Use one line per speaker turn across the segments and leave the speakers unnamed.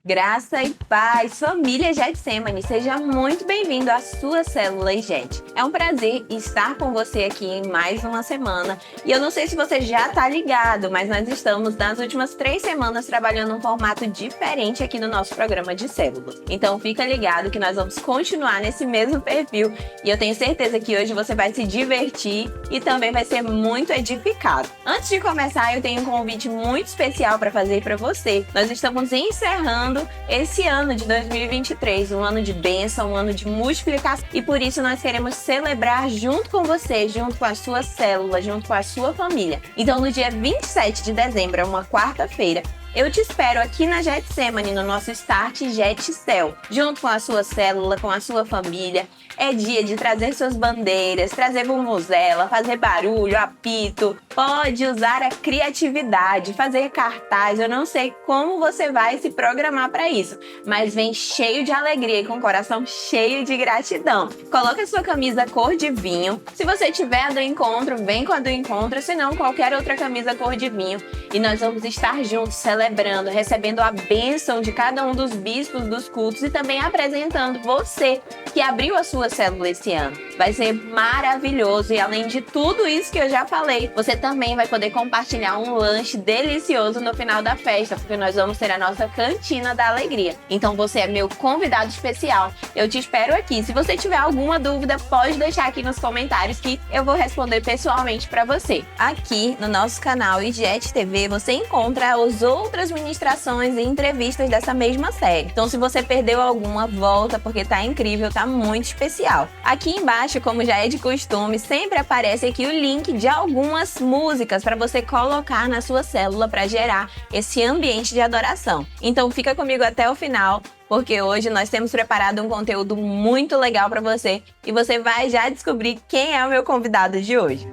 Graça e paz, família Getsemane, seja muito bem-vindo à sua Célula Get. É um prazer estar com você aqui em mais uma semana. E eu não sei se você já está ligado, mas nós estamos nas últimas 3 semanas trabalhando um formato diferente aqui no nosso programa de células. Então fica ligado que nós vamos continuar nesse mesmo perfil e eu tenho certeza que hoje você vai se divertir e também vai ser muito edificado. Antes de começar, eu tenho um convite muito especial para fazer para você. Nós estamos encerrando esse ano de 2023, um ano de bênção, um ano de multiplicação, e por isso nós queremos celebrar junto com você, junto com a sua célula, junto com a sua família. Então no dia 27 de dezembro, uma quarta-feira, eu te espero aqui na Getsemane, no nosso Start Getcel, junto com a sua célula, com a sua família. É dia de trazer suas bandeiras, trazer vuvuzela, fazer barulho, apito. Pode usar a criatividade, fazer cartaz. Eu não sei como você vai se programar para isso, mas vem cheio de alegria e com o coração cheio de gratidão. Coloca a sua camisa cor de vinho. Se você tiver a do encontro, vem com a do encontro, se não, qualquer outra camisa cor de vinho. E nós vamos estar juntos, celebrando, recebendo a bênção de cada um dos bispos dos cultos e também apresentando você que abriu a sua célula esse ano. Vai ser maravilhoso e além de tudo isso que eu já falei, você também vai poder compartilhar um lanche delicioso no final da festa, porque nós vamos ter a nossa cantina da alegria. Então você é meu convidado especial. Eu te espero aqui. Se você tiver alguma dúvida, pode deixar aqui nos comentários que eu vou responder pessoalmente para você. Aqui no nosso canal IGET TV você encontra as outras ministrações e entrevistas dessa mesma série. Então se você perdeu alguma, volta porque tá incrível, tá muito especial. Aqui embaixo, como já é de costume, sempre aparece aqui o link de algumas músicas para você colocar na sua célula para gerar esse ambiente de adoração. Então fica comigo até o final, porque hoje nós temos preparado um conteúdo muito legal para você e você vai já descobrir quem é o meu convidado de hoje.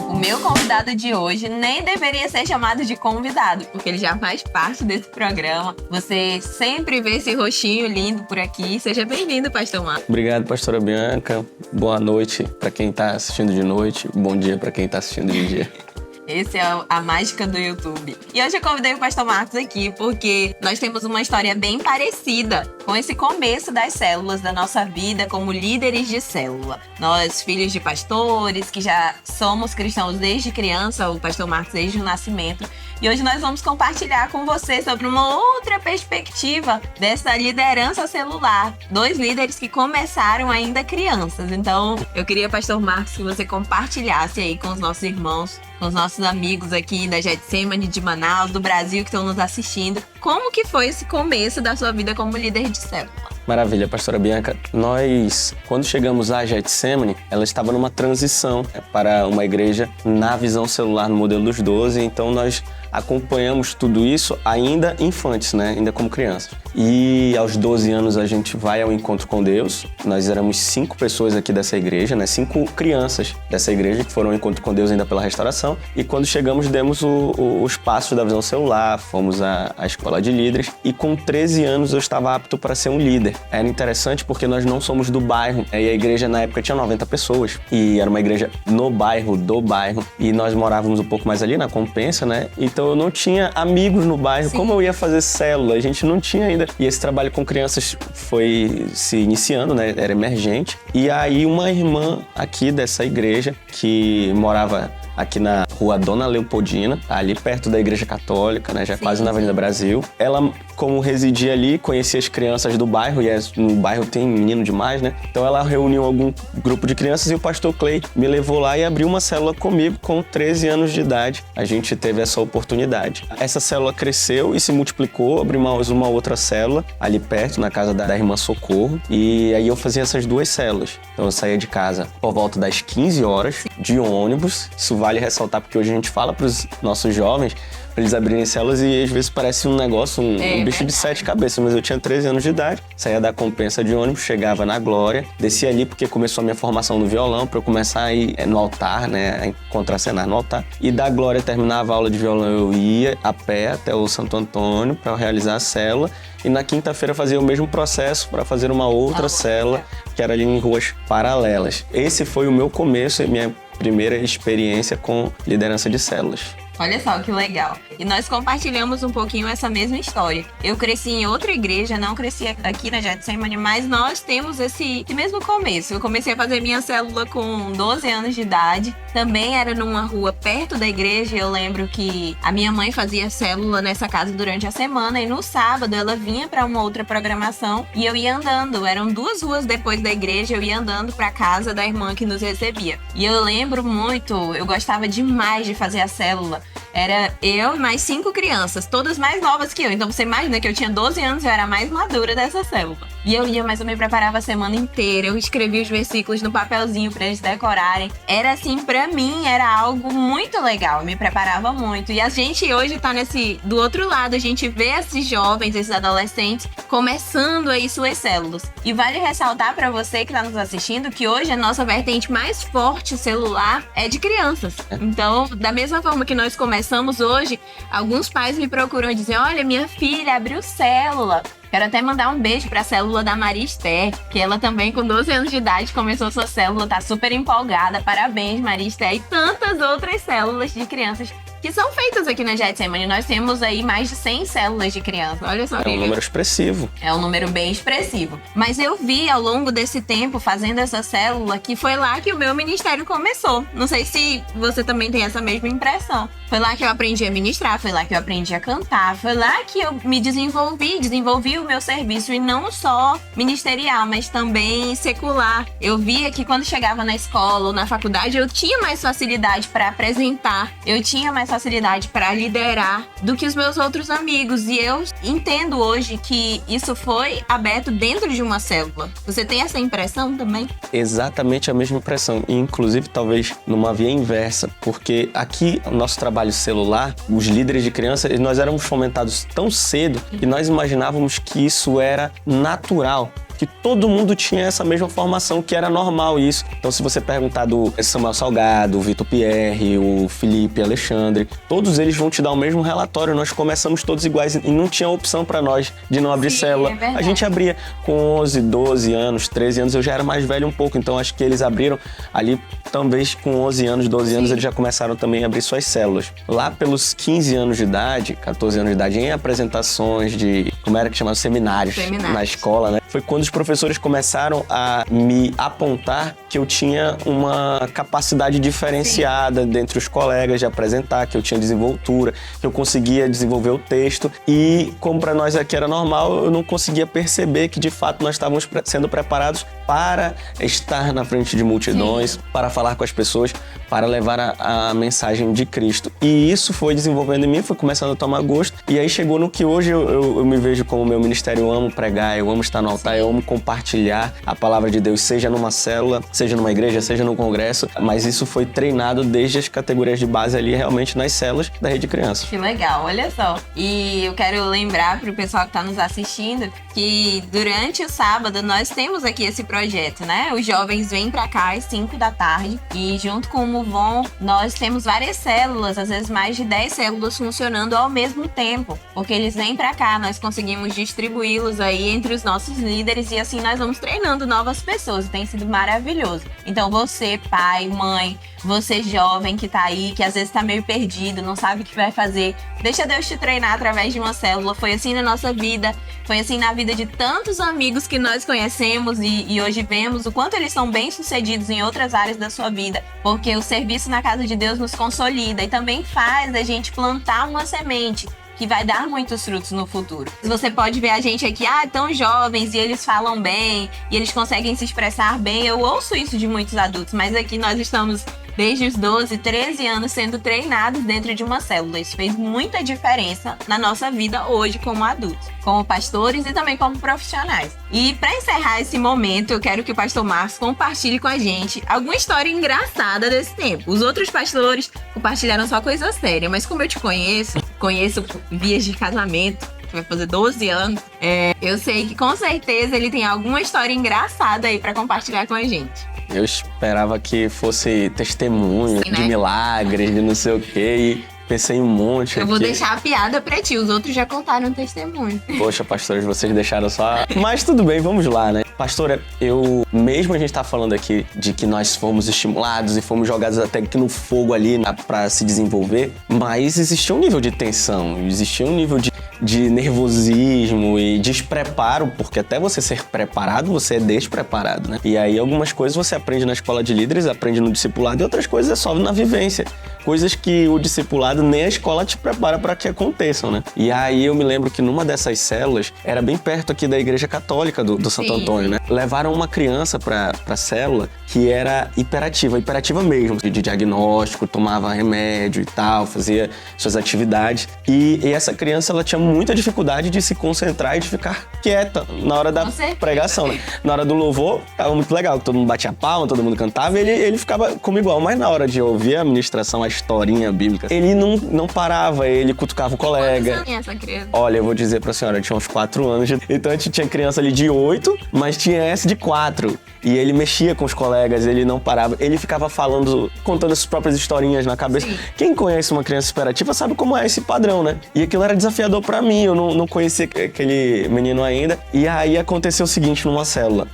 O meu convidado de hoje nem deveria ser chamado de convidado, porque ele já faz parte desse programa. Você sempre vê esse rostinho lindo por aqui. Seja bem-vindo, Pastor Marcos.
Obrigado, pastora Bianca. Boa noite para quem está assistindo de noite. Bom dia para quem está assistindo de dia.
Essa é a mágica do YouTube. E hoje eu convidei o Pastor Marcos aqui porque nós temos uma história bem parecida com esse começo das células da nossa vida como líderes de célula. Nós, filhos de pastores, que já somos cristãos desde criança, o Pastor Marcos desde o nascimento. E hoje nós vamos compartilhar com você sobre uma outra perspectiva dessa liderança celular. 2 líderes que começaram ainda crianças. Então, eu queria, Pastor Marcos, que você compartilhasse aí com os nossos irmãos, com os nossos amigos aqui da Getsemane de Manaus, do Brasil, que estão nos assistindo. Como que foi esse começo da sua vida como líder de célula?
Maravilha, pastora Bianca. Nós, quando chegamos à Getsemane, ela estava numa transição para uma igreja na visão celular, no modelo dos 12, então nós acompanhamos tudo isso ainda infantes, né? Ainda como crianças. E aos 12 anos a gente vai ao encontro com Deus. Nós éramos 5 pessoas aqui dessa igreja, né? 5 crianças dessa igreja que foram ao encontro com Deus ainda pela restauração. E quando chegamos, demos os passos da visão celular, fomos à escola de líderes. E com 13 anos eu estava apto para ser um líder. Era interessante porque nós não somos do bairro. E a igreja na época tinha 90 pessoas. E era uma igreja no bairro, do bairro. E nós morávamos um pouco mais ali na Compensa, né? Então eu não tinha amigos no bairro. Sim. Como eu ia fazer célula? A gente não tinha ainda. E esse trabalho com crianças foi se iniciando, né? Era emergente. E aí uma irmã aqui dessa igreja, que morava aqui na rua Dona Leopoldina, ali perto da Igreja Católica, né? Já quase na Avenida Brasil. Ela, como residia ali, conhecia as crianças do bairro, e no bairro tem menino demais, né? Então ela reuniu algum grupo de crianças e o pastor Clay me levou lá e abriu uma célula comigo com 13 anos de idade. A gente teve essa oportunidade. Essa célula cresceu e se multiplicou, abriu uma outra célula ali perto, na casa da irmã Socorro, e aí eu fazia essas 2 células. Então eu saía de casa por volta das 15 horas, de ônibus. Isso vale ressaltar porque hoje a gente fala para os nossos jovens, pra eles abrirem células e às vezes parece um negócio, um bicho de 7 cabeças. Mas eu tinha 13 anos de idade, saía da Compensa de ônibus, chegava na Glória, descia ali porque começou a minha formação no violão, pra eu começar a ir no altar, né, a contracenar no altar. E da Glória, terminava a aula de violão, eu ia a pé até o Santo Antônio para realizar a célula. E na quinta-feira fazia o mesmo processo para fazer uma outra célula, que era ali em ruas paralelas. Esse foi o meu começo e minha primeira experiência com liderança de células.
Olha só que legal. E nós compartilhamos um pouquinho essa mesma história. Eu cresci em outra igreja, não cresci aqui na Getsemane, mas nós temos esse mesmo começo. Eu comecei a fazer minha célula com 12 anos de idade. Também era numa rua perto da igreja. Eu lembro que a minha mãe fazia célula nessa casa durante a semana e no sábado ela vinha para uma outra programação e eu ia andando. Eram 2 ruas depois da igreja, eu ia andando para casa da irmã que nos recebia. E eu lembro muito, eu gostava demais de fazer a célula. Era eu e mais 5 crianças, todas mais novas que eu. Então você imagina que eu tinha 12 anos e eu era a mais madura dessa célula. E eu ia, mas eu me preparava a semana inteira. Eu escrevia os versículos no papelzinho pra eles decorarem. Era assim, pra mim, era algo muito legal. Eu me preparava muito. E a gente hoje tá do outro lado. A gente vê esses jovens, esses adolescentes, começando aí suas células. E vale ressaltar pra você que tá nos assistindo que hoje a nossa vertente mais forte celular é de crianças. Então, da mesma forma que nós começamos hoje, alguns pais me procuram e dizem: olha, minha filha abriu célula. Quero até mandar um beijo para a célula da Maria Esther, que ela também com 12 anos de idade começou sua célula, tá super empolgada. Parabéns, Maria Esther, e tantas outras células de crianças que são feitas aqui na Getsemane. Nós temos aí mais de 100 células de crianças. Olha só.
É um número expressivo.
É um número bem expressivo. Mas eu vi ao longo desse tempo, fazendo essa célula, que foi lá que o meu ministério começou. Não sei se você também tem essa mesma impressão. Foi lá que eu aprendi a ministrar, foi lá que eu aprendi a cantar, foi lá que eu me desenvolvi o meu serviço, e não só ministerial, mas também secular. Eu via que quando chegava na escola ou na faculdade, eu tinha mais facilidade para apresentar, eu tinha mais facilidade para liderar do que os meus outros amigos. E eu entendo hoje que isso foi aberto dentro de uma célula. Você tem essa impressão também?
Exatamente a mesma impressão. E, inclusive, talvez numa via inversa. Porque aqui, o nosso trabalho celular, os líderes de crianças, nós éramos fomentados tão cedo que nós imaginávamos que isso era natural, que todo mundo tinha essa mesma formação, que era normal isso. Então, se você perguntar do Samuel Salgado, o Vitor Pierre, o Felipe, Alexandre, todos eles vão te dar o mesmo relatório. Nós começamos todos iguais e não tinha opção para nós de não abrir célula. A gente abria com 11, 12 anos, 13 anos. Eu já era mais velho um pouco, então acho que eles abriram ali, talvez com 11 anos, 12 anos, eles já começaram também a abrir suas células. Lá pelos 15 anos de idade, 14 anos de idade, em apresentações de, como era que chamava, seminários na escola, né? Foi quando os professores começaram a me apontar que eu tinha uma capacidade diferenciada dentre os colegas de apresentar, que eu tinha desenvoltura, que eu conseguia desenvolver o texto. E como para nós aqui era normal, eu não conseguia perceber que de fato nós estávamos sendo preparados para estar na frente de multidões, para falar com as pessoas, para levar a mensagem de Cristo. E isso foi desenvolvendo em mim, foi começando a tomar gosto. E aí chegou no que hoje eu me vejo como meu ministério. Eu amo pregar, eu amo estar no altar, eu amo compartilhar a palavra de Deus, seja numa célula, seja numa igreja, seja num congresso. Mas isso foi treinado desde as categorias de base ali, realmente nas células da Rede Crianças.
Que legal, olha só. E eu quero lembrar para o pessoal que está nos assistindo que durante o sábado nós temos aqui esse projeto, né? Os jovens vêm para cá às 5 da tarde e junto com o Muvon nós temos várias células, às vezes mais de 10 células funcionando ao mesmo tempo, porque eles vêm para cá, nós conseguimos distribuí-los aí entre os nossos líderes e assim nós vamos treinando novas pessoas. Tem sido maravilhoso. Então você, pai, mãe, você jovem que tá aí, que às vezes tá meio perdido, não sabe o que vai fazer, deixa Deus te treinar através de uma célula. Foi assim na nossa vida, foi assim na vida de tantos amigos que nós conhecemos e hoje vemos o quanto eles são bem-sucedidos em outras áreas da sua vida, porque o serviço na casa de Deus nos consolida e também faz a gente plantar uma semente que vai dar muitos frutos no futuro. Você pode ver a gente aqui, tão jovens e eles falam bem, e eles conseguem se expressar bem. Eu ouço isso de muitos adultos, mas aqui nós estamos desde os 12, 13 anos sendo treinados dentro de uma célula. Isso fez muita diferença na nossa vida hoje como adultos, como pastores e também como profissionais. E para encerrar esse momento, eu quero que o pastor Marcos compartilhe com a gente alguma história engraçada desse tempo. Os outros pastores compartilharam só coisa séria, mas como eu te conheço vias de casamento, que vai fazer 12 anos, eu sei que com certeza ele tem alguma história engraçada aí para compartilhar com a gente.
Eu esperava que fosse testemunho,
sim, né?
De milagres, de não sei o quê, e pensei em um monte.
Eu vou deixar a piada pra ti, os outros já contaram testemunho.
Poxa, pastores, vocês deixaram só... Mas tudo bem, vamos lá, né? Pastora, mesmo a gente tá falando aqui de que nós fomos estimulados e fomos jogados até que no fogo ali pra se desenvolver, mas existia um nível de tensão, existia um nível de nervosismo e despreparo, porque até você ser preparado, você é despreparado, né? E aí algumas coisas você aprende na escola de líderes, aprende no discipulado, e outras coisas é só na vivência. Coisas que o discipulado nem a escola te prepara para que aconteçam, né? E aí eu me lembro que numa dessas células, era bem perto aqui da igreja católica do Santo Antônio, né? Levaram uma criança pra célula que era hiperativa mesmo, de diagnóstico, tomava remédio e tal, fazia suas atividades. E essa criança, ela tinha muita dificuldade de se concentrar e de ficar quieta na hora da pregação, né? Na hora do louvor, tava muito legal, todo mundo batia palma, todo mundo cantava, e ele ficava como igual. Mas na hora de ouvir a ministração, a historinha bíblica, ele não parava, ele cutucava o colega.
Quantos anos é essa criança?
Olha, eu vou dizer pra senhora, eu tinha uns 4 anos, então a gente tinha criança ali de 8, mas tinha essa de 4. E ele mexia com os colegas, ele não parava, ele ficava falando, contando as próprias historinhas na cabeça. Sim. Quem conhece uma criança hiperativa sabe como é esse padrão, né? E aquilo era desafiador pra mim, eu não conhecia aquele menino ainda. E aí aconteceu o seguinte numa célula.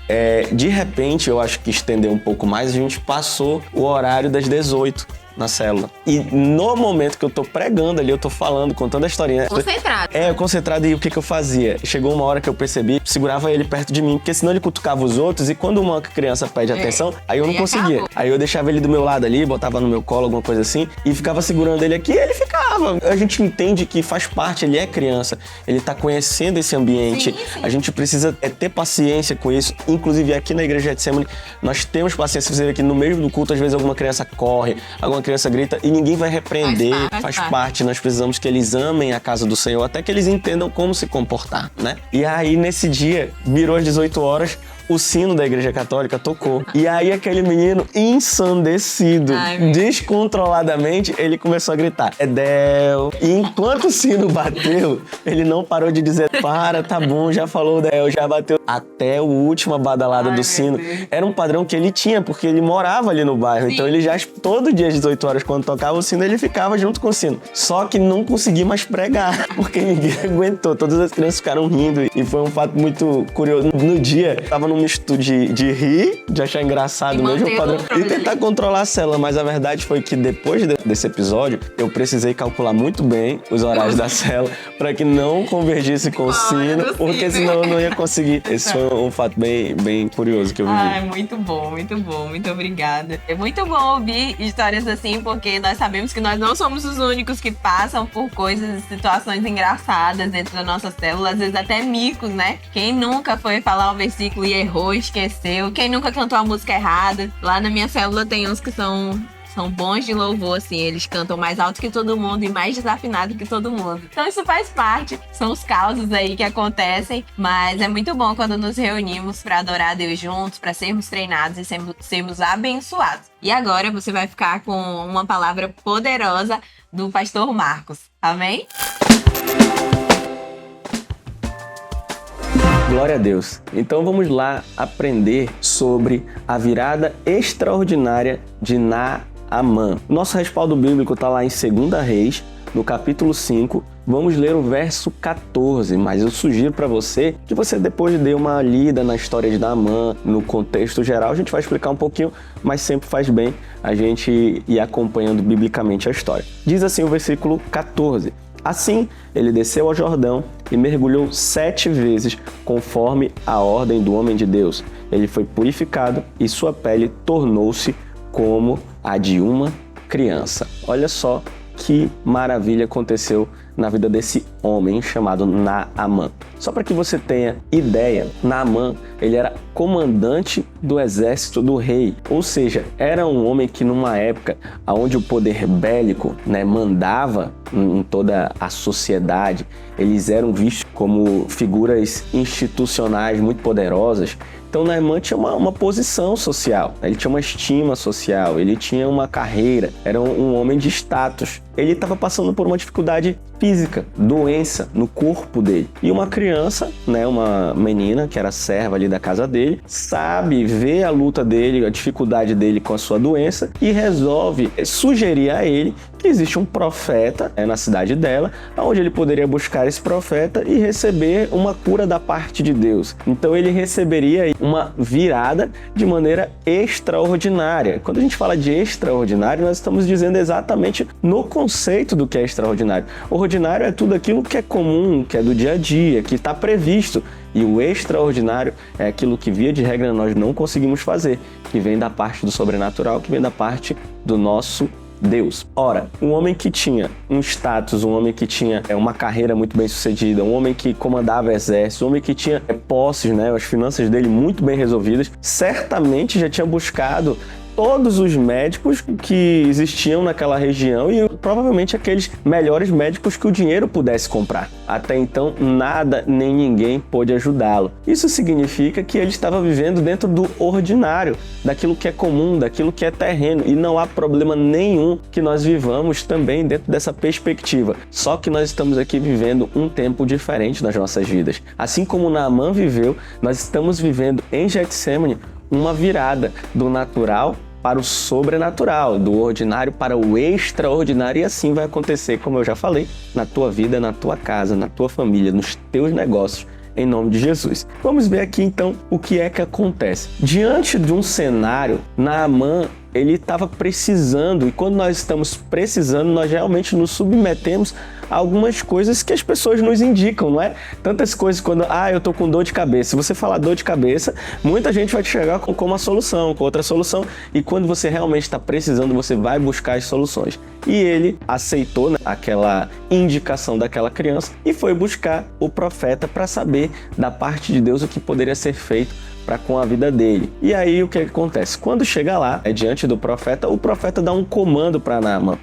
De repente, eu acho que estendeu um pouco mais, a gente passou o horário das 18 na célula. E no momento que eu tô pregando ali, eu tô falando, contando a historinha.
Concentrado.
Concentrado, e o que eu fazia? Chegou uma hora que eu percebi, segurava ele perto de mim, porque senão ele cutucava os outros, e quando uma criança pede atenção, aí eu não conseguia. Acabou. Aí eu deixava ele do meu lado ali, botava no meu colo, alguma coisa assim, e ficava segurando ele aqui, e ele ficava. A gente entende que faz parte, ele é criança, ele tá conhecendo esse ambiente. Sim. A gente precisa ter paciência com isso. Inclusive aqui na igreja de Getsemane, nós temos paciência. Você vê que no meio do culto, às vezes alguma criança corre, alguma criança grita e ninguém vai repreender, faz parte. Nós precisamos que eles amem a casa do Senhor, até que eles entendam como se comportar, né? E aí, nesse dia, virou às 18 horas, o sino da igreja católica tocou. E aí, aquele menino ensandecido, descontroladamente, ele começou a gritar, Edel. E enquanto o sino bateu, ele não parou de dizer, para, tá bom, já falou, Edel, já bateu. Até a última badalada do sino. Era um padrão que ele tinha, porque ele morava ali no bairro. Sim. Então, ele já, todo dia às 18 horas, quando tocava o sino, ele ficava junto com o sino. Só que não conseguia mais pregar, porque ninguém aguentou. Todas as crianças ficaram rindo. E foi um fato muito curioso. No dia, tava num misto de rir, de achar engraçado mesmo o padrão, e tentar controlar a célula. Mas a verdade foi que depois desse episódio, eu precisei calcular muito bem os horários da célula para que não convergisse com o sino, porque senão eu não ia conseguir. Esse foi um fato bem curioso que eu vivi.
Muito bom, muito obrigada. É muito bom ouvir histórias assim, porque nós sabemos que nós não somos os únicos que passam por coisas, situações engraçadas dentro da nossa célula, às vezes até micos, né? Quem nunca foi falar um versículo e errou, esqueceu? Quem nunca cantou a música errada? Lá na minha célula tem uns que são bons de louvor, assim, eles cantam mais alto que todo mundo e mais desafinado que todo mundo. Então isso faz parte, são os causos aí que acontecem, mas é muito bom quando nos reunimos para adorar a Deus juntos, para sermos treinados e sermos abençoados. E agora você vai ficar com uma palavra poderosa do pastor Marcos. Amém?
Glória a Deus. Então vamos lá aprender sobre a virada extraordinária de Naamã. Nosso respaldo bíblico está lá em 2 Reis, no capítulo 5. Vamos ler o verso 14, mas eu sugiro para você que você depois dê uma lida na história de Naamã, no contexto geral. A gente vai explicar um pouquinho, mas sempre faz bem a gente ir acompanhando biblicamente a história. Diz assim o versículo 14. Assim, ele desceu ao Jordão e mergulhou 7 vezes, conforme a ordem do homem de Deus. Ele foi purificado e sua pele tornou-se como a de uma criança. Olha só que maravilha aconteceu na vida desse homem chamado Naamã. Só para que você tenha ideia, Naamã, ele era comandante do exército do rei, ou seja, era um homem que numa época onde o poder bélico, mandava em toda a sociedade, eles eram vistos como figuras institucionais muito poderosas. Então Naamã tinha uma posição social, ele tinha uma estima social, ele tinha uma carreira, era um homem de status. Ele estava passando por uma dificuldade física, doença no corpo dele. E uma criança, uma menina que era serva ali da casa dele, sabe, vê a luta dele, a dificuldade dele com a sua doença e resolve sugerir a ele que existe um profeta na cidade dela, onde ele poderia buscar esse profeta e receber uma cura da parte de Deus. Então ele receberia uma virada de maneira extraordinária. Quando a gente fala de extraordinário, nós estamos dizendo exatamente no conceito do que é extraordinário. O ordinário é tudo aquilo que é comum, que é do dia a dia, que está previsto. E o extraordinário é aquilo que, via de regra, nós não conseguimos fazer, que vem da parte do sobrenatural, que vem da parte do nosso Deus. Ora, um homem que tinha um status, um homem que tinha uma carreira muito bem sucedida, um homem que comandava exército, um homem que tinha posses, as finanças dele muito bem resolvidas, certamente já tinha buscado todos os médicos que existiam naquela região e provavelmente aqueles melhores médicos que o dinheiro pudesse comprar. Até então, nada nem ninguém pôde ajudá-lo. Isso significa que ele estava vivendo dentro do ordinário, daquilo que é comum, daquilo que é terreno, e não há problema nenhum que nós vivamos também dentro dessa perspectiva. Só que nós estamos aqui vivendo um tempo diferente nas nossas vidas. Assim como Naamã viveu, nós estamos vivendo em Getsêmani uma virada do natural para o sobrenatural, do ordinário para o extraordinário, e assim vai acontecer, como eu já falei, na tua vida, na tua casa, na tua família, nos teus negócios, em nome de Jesus. Vamos ver aqui então o que é que acontece. Diante de um cenário, Naamã, ele estava precisando, e quando nós estamos precisando, nós realmente nos submetemos a algumas coisas que as pessoas nos indicam, não é? Tantas coisas quando, eu tô com dor de cabeça. Se você falar dor de cabeça, muita gente vai te chegar com uma solução, com outra solução, e quando você realmente está precisando, você vai buscar as soluções. E ele aceitou aquela indicação daquela criança e foi buscar o profeta para saber da parte de Deus o que poderia ser feito com a vida dele. E aí o que acontece? Quando chega lá, diante do profeta, o profeta dá um comando para Naamã,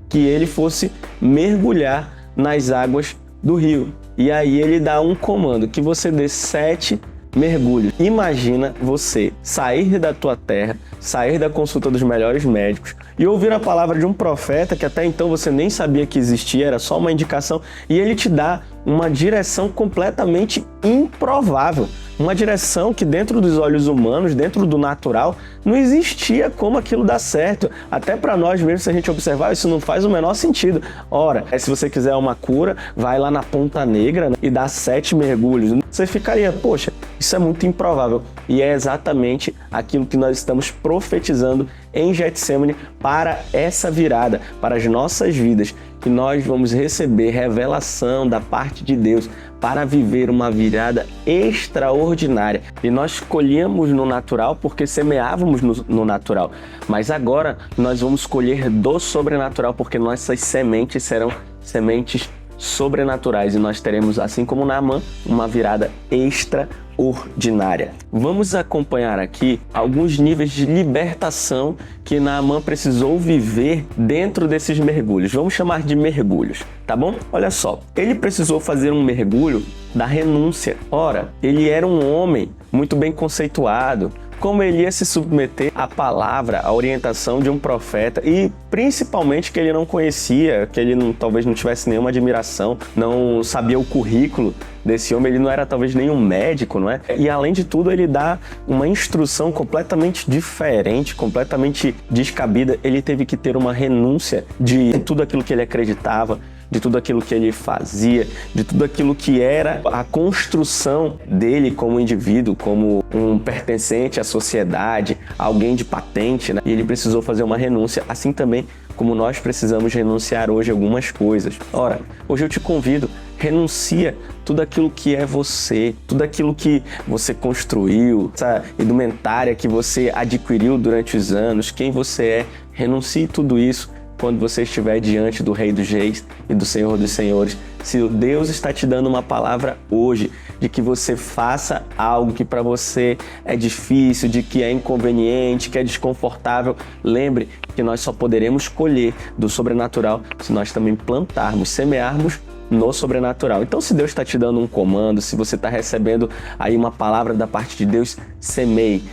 que ele fosse mergulhar nas águas do rio. E aí ele dá um comando, que você dê 7 mergulhos. Imagina você sair da tua terra, sair da consulta dos melhores médicos e ouvir a palavra de um profeta que até então você nem sabia que existia, era só uma indicação, e ele te dá uma direção completamente improvável. Uma direção que dentro dos olhos humanos, dentro do natural, não existia como aquilo dar certo. Até para nós mesmo, se a gente observar, isso não faz o menor sentido. Ora, se você quiser uma cura, vai lá na Ponta Negra e dá 7 mergulhos. Você ficaria, poxa, isso é muito improvável. E é exatamente aquilo que nós estamos profetizando em Getsêmani para essa virada, para as nossas vidas, que nós vamos receber revelação da parte de Deus para viver uma virada extraordinária. E nós colhíamos no natural porque semeávamos no natural, mas agora nós vamos colher do sobrenatural porque nossas sementes serão sementes sobrenaturais e nós teremos, assim como Naamã, uma virada extraordinária. Vamos acompanhar aqui alguns níveis de libertação que Naamã precisou viver dentro desses mergulhos. Vamos chamar de mergulhos, tá bom? Olha só, ele precisou fazer um mergulho da renúncia. Ora, ele era um homem muito bem conceituado. Como ele ia se submeter à palavra, à orientação de um profeta, e principalmente que ele não conhecia, que ele talvez não tivesse nenhuma admiração, não sabia o currículo desse homem, ele não era talvez nenhum médico, não é? E além de tudo, ele dá uma instrução completamente diferente, completamente descabida. Ele teve que ter uma renúncia de tudo aquilo que ele acreditava, de tudo aquilo que ele fazia, de tudo aquilo que era a construção dele como indivíduo, como um pertencente à sociedade, alguém de patente, né? E ele precisou fazer uma renúncia, assim também como nós precisamos renunciar hoje a algumas coisas. Ora, hoje eu te convido, renuncia tudo aquilo que é você, tudo aquilo que você construiu, essa indumentária que você adquiriu durante os anos, quem você é, renuncie tudo isso. quando você estiver diante do Rei dos Reis e do Senhor dos Senhores, se Deus está te dando uma palavra hoje de que você faça algo que para você é difícil, de que é inconveniente, que é desconfortável, lembre que nós só poderemos colher do sobrenatural se nós também plantarmos, semearmos no sobrenatural. Então, se Deus está te dando um comando, se você está recebendo aí uma palavra da parte de Deus, semeie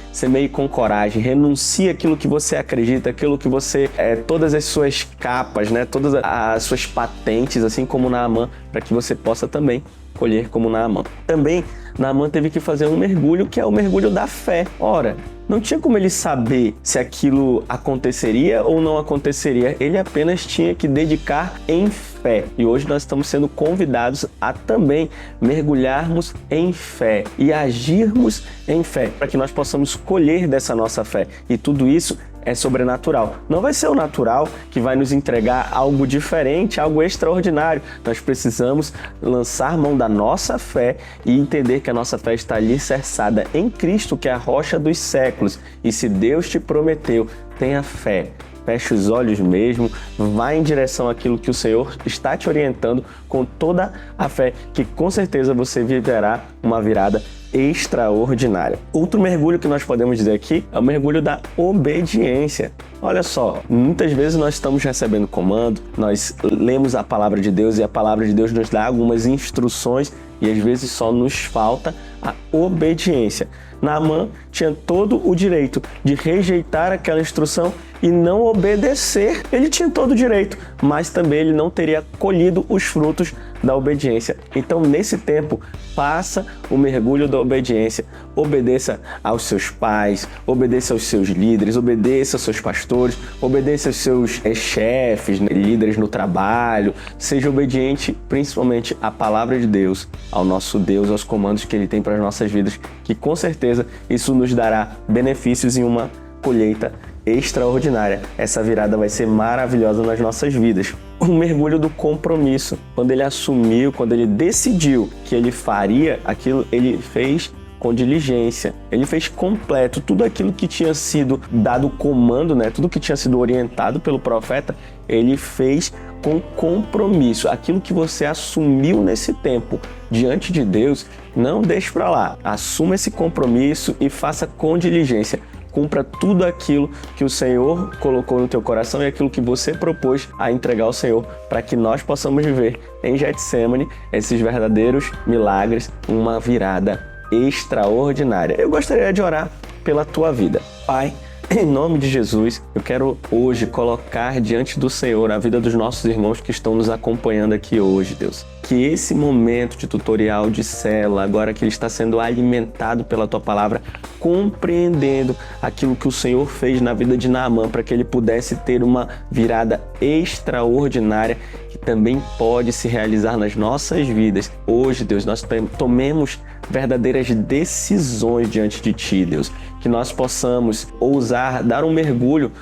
com coragem, renuncie aquilo que você acredita, aquilo que você, todas as suas capas, né, todas as suas patentes, assim como Naamã, para que você possa também colher como Naamã. Também, Naamã teve que fazer um mergulho, que é o mergulho da fé. Ora, não tinha como ele saber se aquilo aconteceria ou não aconteceria. Ele apenas tinha que dedicar em fé. E hoje nós estamos sendo convidados a também mergulharmos em fé e agirmos em fé, para que nós possamos colher dessa nossa fé. E tudo isso é sobrenatural. Não vai ser o natural que vai nos entregar algo diferente, algo extraordinário. Nós precisamos lançar mão da nossa fé e entender que a nossa fé está alicerçada em Cristo, que é a rocha dos séculos. E se Deus te prometeu, tenha fé. Feche os olhos mesmo, vá em direção àquilo que o Senhor está te orientando com toda a fé, que com certeza você viverá uma virada extraordinária. Outro mergulho que nós podemos dizer aqui é o mergulho da obediência. Olha só, muitas vezes nós estamos recebendo comando, nós lemos a palavra de Deus e a palavra de Deus nos dá algumas instruções e às vezes só nos falta a obediência. Naamã tinha todo o direito de rejeitar aquela instrução e não obedecer. Ele tinha todo o direito, mas também ele não teria colhido os frutos da obediência. Então, nesse tempo, faça o mergulho da obediência. Obedeça aos seus pais, obedeça aos seus líderes, obedeça aos seus pastores, obedeça aos seus chefes, líderes no trabalho. Seja obediente, principalmente à palavra de Deus, ao nosso Deus, aos comandos que Ele tem para as nossas vidas, que com certeza isso nos dará benefícios em uma colheita extraordinária. Essa virada vai ser maravilhosa nas nossas vidas. O mergulho do compromisso. Quando ele assumiu, quando ele decidiu que ele faria aquilo, ele fez com diligência. Ele fez completo tudo aquilo que tinha sido dado comando, né? Tudo que tinha sido orientado pelo profeta, ele fez com compromisso. Aquilo que você assumiu nesse tempo diante de Deus, não deixe para lá. Assuma esse compromisso e faça com diligência. Cumpra tudo aquilo que o Senhor colocou no teu coração e aquilo que você propôs a entregar ao Senhor, para que nós possamos viver em Getsemane esses verdadeiros milagres, uma virada extraordinária. Eu gostaria de orar pela tua vida. Pai, em nome de Jesus, eu quero hoje colocar diante do Senhor a vida dos nossos irmãos que estão nos acompanhando aqui hoje, Deus. Que esse momento de tutorial de célula, agora que ele está sendo alimentado pela Tua Palavra, compreendendo aquilo que o Senhor fez na vida de Naamã, para que ele pudesse ter uma virada extraordinária, que também pode se realizar nas nossas vidas. Hoje, Deus, nós tomemos verdadeiras decisões diante de Ti, Deus. Que nós possamos ousar dar um mergulho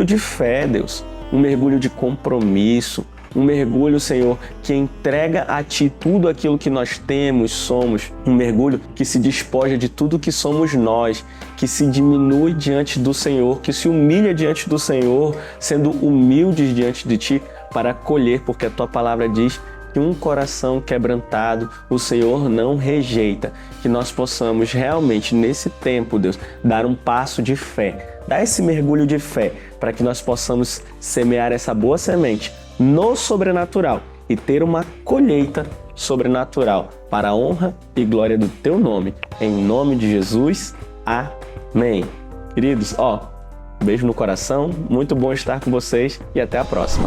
de fé, Deus. Um mergulho de compromisso. Um mergulho, Senhor, que entrega a Ti tudo aquilo que nós temos, somos. Um mergulho que se despoja de tudo que somos nós, que se diminui diante do Senhor, que se humilha diante do Senhor, sendo humildes diante de Ti para colher, porque a Tua palavra diz que um coração quebrantado o Senhor não rejeita. Que nós possamos realmente, nesse tempo, Deus, dar um passo de fé, dar esse mergulho de fé, para que nós possamos semear essa boa semente no sobrenatural e ter uma colheita sobrenatural para a honra e glória do Teu nome. Em nome de Jesus, amém. Queridos, beijo no coração, muito bom estar com vocês e até a próxima.